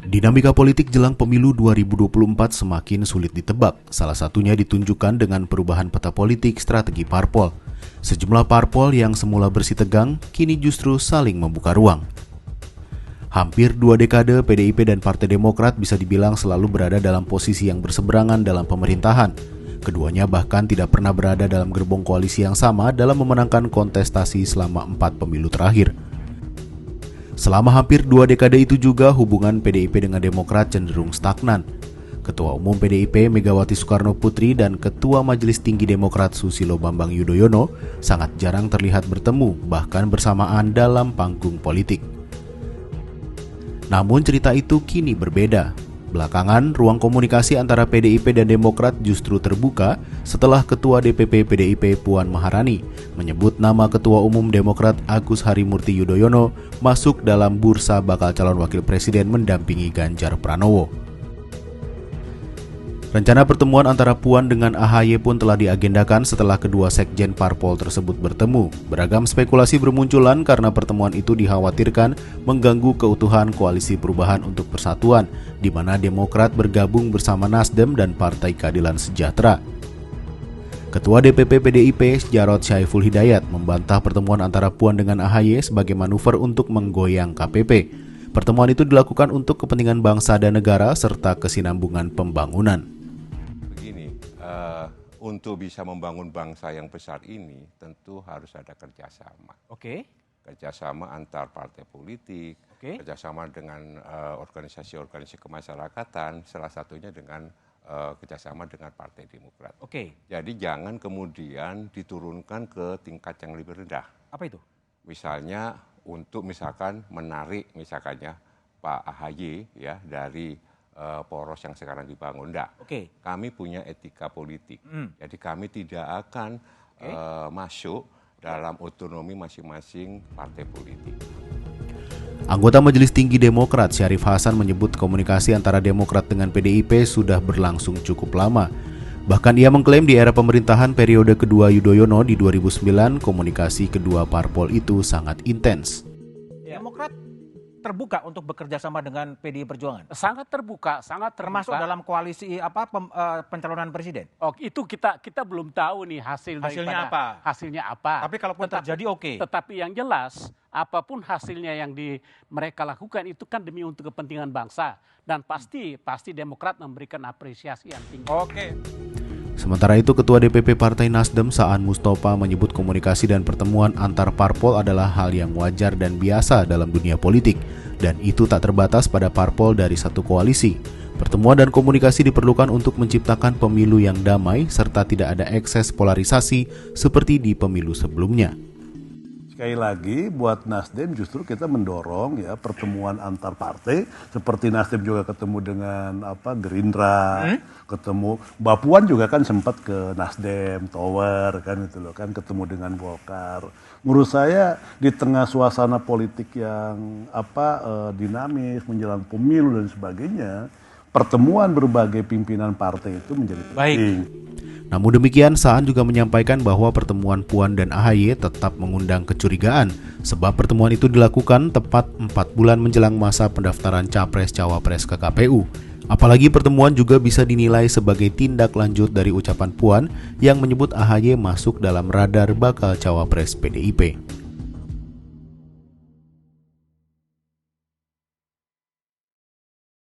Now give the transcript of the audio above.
Dinamika politik jelang pemilu 2024 semakin sulit ditebak. Salah satunya ditunjukkan dengan perubahan peta politik strategi parpol. Sejumlah parpol yang semula bersih tegang, kini justru saling membuka ruang. Hampir 2 dekade PDIP dan Partai Demokrat bisa dibilang selalu berada dalam posisi yang berseberangan dalam pemerintahan. Keduanya bahkan tidak pernah berada dalam gerbong koalisi yang sama dalam memenangkan kontestasi selama 4 pemilu terakhir. Selama hampir 2 dekade itu juga hubungan PDIP dengan Demokrat cenderung stagnan. Ketua Umum PDIP Megawati Soekarno Putri dan Ketua Majelis Tinggi Demokrat Susilo Bambang Yudhoyono sangat jarang terlihat bertemu, bahkan bersamaan dalam panggung politik. Namun cerita itu kini berbeda. Belakangan, ruang komunikasi antara PDIP dan Demokrat justru terbuka setelah Ketua DPP PDIP Puan Maharani menyebut nama Ketua Umum Demokrat Agus Harimurti Yudhoyono masuk dalam bursa bakal calon wakil presiden mendampingi Ganjar Pranowo. Rencana pertemuan antara Puan dengan AHY pun telah diagendakan setelah kedua sekjen parpol tersebut bertemu. Beragam spekulasi bermunculan karena pertemuan itu dikhawatirkan mengganggu keutuhan Koalisi Perubahan untuk Persatuan, di mana Demokrat bergabung bersama Nasdem dan Partai Keadilan Sejahtera. Ketua DPP PDIP Jarod Syaiful Hidayat membantah pertemuan antara Puan dengan AHY sebagai manuver untuk menggoyang KPP. Pertemuan itu dilakukan untuk kepentingan bangsa dan negara serta kesinambungan pembangunan. Untuk bisa membangun bangsa yang besar ini tentu harus ada kerjasama. Oke. Kerjasama antar partai politik, kerjasama dengan organisasi-organisasi kemasyarakatan, salah satunya dengan kerjasama dengan Partai Demokrat. Jadi jangan kemudian diturunkan ke tingkat yang lebih rendah. Apa itu? Misalnya untuk misalkan menarik misalkannya Pak AHY ya dari poros yang sekarang dibangun. Kami punya etika politik. Jadi kami tidak akan masuk dalam otonomi masing-masing partai politik. Anggota Majelis Tinggi Demokrat Syarif Hasan menyebut komunikasi antara Demokrat dengan PDIP sudah berlangsung cukup lama. Bahkan ia mengklaim di era pemerintahan periode kedua Yudhoyono di 2009, komunikasi kedua parpol itu sangat intens. Demokrat terbuka untuk bekerja sama dengan PDI Perjuangan? Sangat terbuka. Termasuk dalam koalisi pencalonan presiden? Itu kita belum tahu nih hasilnya apa. Tapi kalaupun terjadi oke. Tetapi yang jelas apapun hasilnya yang mereka lakukan itu kan demi untuk kepentingan bangsa dan pasti Demokrat memberikan apresiasi yang tinggi. Sementara itu, Ketua DPP Partai Nasdem Saan Mustafa menyebut komunikasi dan pertemuan antar parpol adalah hal yang wajar dan biasa dalam dunia politik, dan itu tak terbatas pada parpol dari satu koalisi. Pertemuan dan komunikasi diperlukan untuk menciptakan pemilu yang damai serta tidak ada ekses polarisasi seperti di pemilu sebelumnya. Sekali lagi buat Nasdem justru kita mendorong ya pertemuan antar partai, seperti Nasdem juga ketemu dengan Gerindra, ketemu Mbak Puan juga kan sempat ke Nasdem Tower kan itu loh kan, ketemu dengan Golkar. Menurut saya di tengah suasana politik yang dinamis menjelang pemilu dan sebagainya, pertemuan berbagai pimpinan partai itu menjadi penting. Namun demikian, Saan juga menyampaikan bahwa pertemuan Puan dan AHY tetap mengundang kecurigaan, sebab pertemuan itu dilakukan tepat 4 bulan menjelang masa pendaftaran Capres-Cawapres ke KPU. Apalagi pertemuan juga bisa dinilai sebagai tindak lanjut dari ucapan Puan yang menyebut AHY masuk dalam radar bakal Cawapres PDIP.